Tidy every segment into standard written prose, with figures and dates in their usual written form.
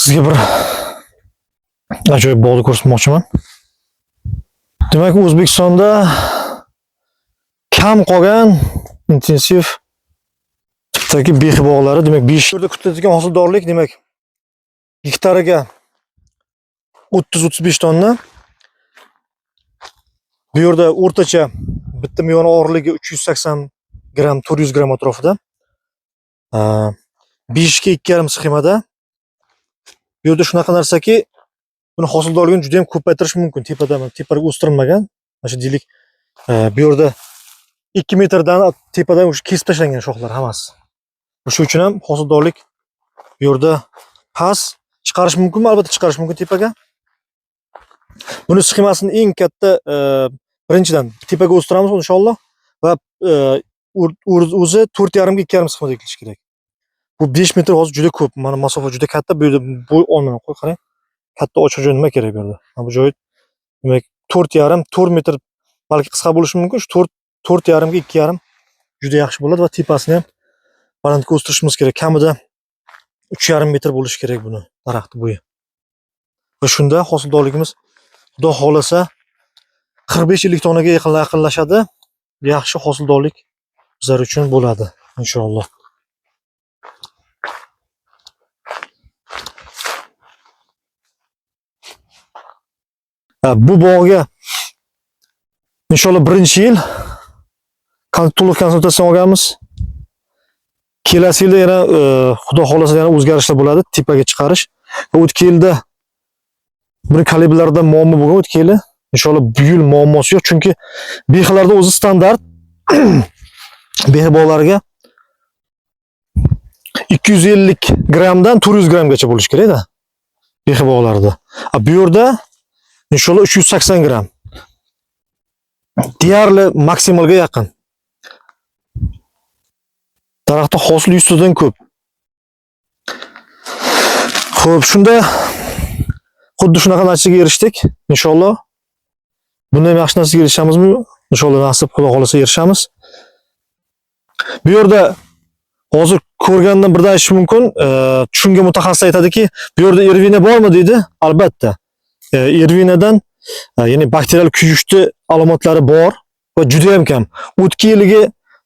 Sizga bir ajoyib bog'ni ko'rsatmoqchiman. Demak, O'zbekistonda kam qolgan intensiv tipdagi behi bog'lari, demak, 5 yilda kutiladigan hosildorlik, demak, hektariga 30-35 tonna. Bu yerda o'rtacha bitta mevani og'irligi 380 gram, 400 gram atrofida. 5 ga 2,5 sxemada. Bu yerda shunaqa narsaki, buni hosildorligini juda ham ko'paytirish mumkin. Tepaga o'stirilmagan. Mana shu deylik, bu yerda 2 metrdan tepadan o'sha kesib tashlangan shoxlar hammasi. Shuning uchun ham hosildorlik bu yerda past chiqarish mumkinmi? Albatta chiqarish mumkin tepaga. Buni sxemasini eng katta birinchidan tepaga o'stiramiz inshaalloh va o'zi 4,5 ga 2,5 sxemada ekilishi kerak. Bu 5 metr hozir juda ko'p. Mana masofa juda katta. Bu yerda bo'y olmayman. Qo'y qarang. Katta ochiq joy nima kerak bu yerda? Mana bu joy demak 4,5 metr balki qisqa bo'lishi mumkin. Shu 4,5 ga 2,5 juda yaxshi bo'ladi va tepasini ham balandga o'stirishimiz kerak. Kamida 3,5 metr bo'lishi kerak buni daraxtni bo'yi. Va shunda hosildorligimiz Xudo xolasa 45-50 tonnaga yaqinlashadi. Yaxshi hosildorlik bizlar uchun bo'ladi inshaalloh. Bu bog'ga inshaalloh birinchi yil to'liq konsultatsiya olganmiz. Kelasi yilda yana Xudo xolasa yana o'zgarishlar bo'ladi, tepaga chiqarish. Va o'tgan yilda buni kalibrlarida muammo bo'lgan o'tgan yili. Inshaalloh bu yil muammosi yo'q, chunki behlarda o'zi standart beh bog'lariga 250 gramdan 400 gramgacha bo'lishi kerak-da. Beh bog'larida. Bu yerda inshaalloh 380 gram. Deyarli maksimalga yaqin. Daraxtda hosil 100 tadan ko'p. Xo'p, shunda xuddi shunaqa natijaga erishdik. Inshaalloh bunday yaxshi natijaga erishamizmi? Inshaalloh nasib, Xudo xolasa erishamiz. Bu yerda hozir ko'rgandan birdan aytish mumkin, shunga mutaxassis aytadiki, bu yerda Irvina bormi deydi? Albatta. Irvinadan ya'ni bakterial kuyishni alomatlari bor va juda ham kam. O'tgan yilgi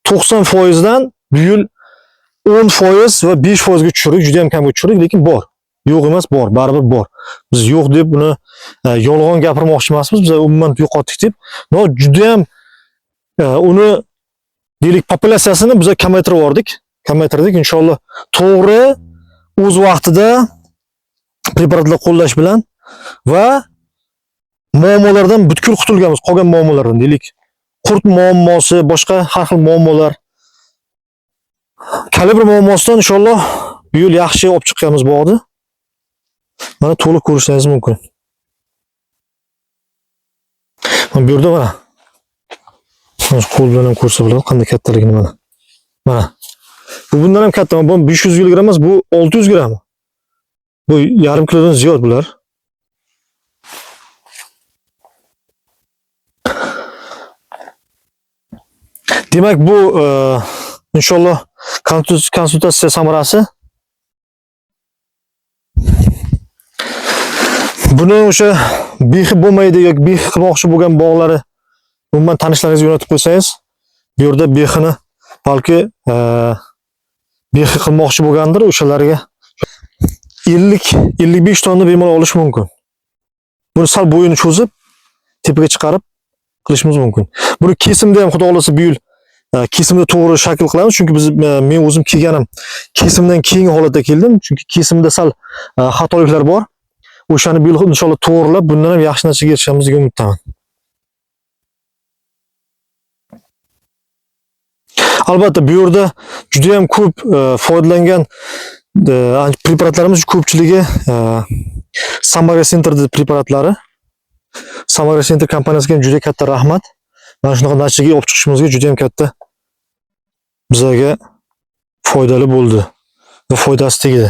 90% dan bu yil 10% va 5% ga tushirdik, juda ham kamga tushirdik, lekin bor. Yo'q emas, bor, baribir bor. Biz yo'q deb buni yolg'on gapirmoqchi emasmiz, biz umuman yo'qotdik deb. No, juda ham uni deylik populyatsiyasini biz kamaytirib yubordik. Kamaytirdik inshaalloh. To'g'ri o'z vaqtida preparatlar qo'llash bilan va muammolardan butkul qutulganmiz, qolgan muammolardan deylik. Qurt muammosi, boshqa har xil muammolar. Kalibr muammosidan inshaalloh bu yil yaxshi olib chiqqanmiz bog'ni. Mana to'liq ko'rishingiz mumkin. Mana bu yerda mana. Qo'l bilan ham ko'rsa bo'ladi, qanday kattaligini mana. Mana. Bu bundan ham katta, bu 500 kg emas, bu 600 gram. Bu yarim kilodan ziyod bular. Demak, bu inshaalloh konsultatsiya samarasi. Buni o'sha behi bo'lmaydi yoki behi qilmoqchi bo'lgan bog'lari umuman tanishlaringizga yo'naltib qo'ysangiz, bu yerda behini balki behi qilmoqchi bo'lgandir, o'shalarga 50-55 tonna bemalol olish mumkin. Buni sal bo'yini cho'zib, tepaga chiqarib qilishimiz mumkin. Buni kesimda ham Xudo xolasa bu yil kesimda to'g'ri shakl qilamiz, chunki men o'zim kelganim kesimdan keyingi holatda keldim, chunki kesimda sal xatoliklar bor. O'shani bu yil inshaalloh to'g'rilab, bundan ham yaxshi natijaga erishamiz degan umiddaman. Albatta bu yerda juda ham ko'p foydalangan preparatlarimiz ko'pchiligi Samagra Center preparatlari. Samagra Center kompaniyasiga juda katta rahmat. Mana shunaqa natijaga olib chiqishimizga juda ham katta bizlarga foydali bo'ldi va foydasi tegdi.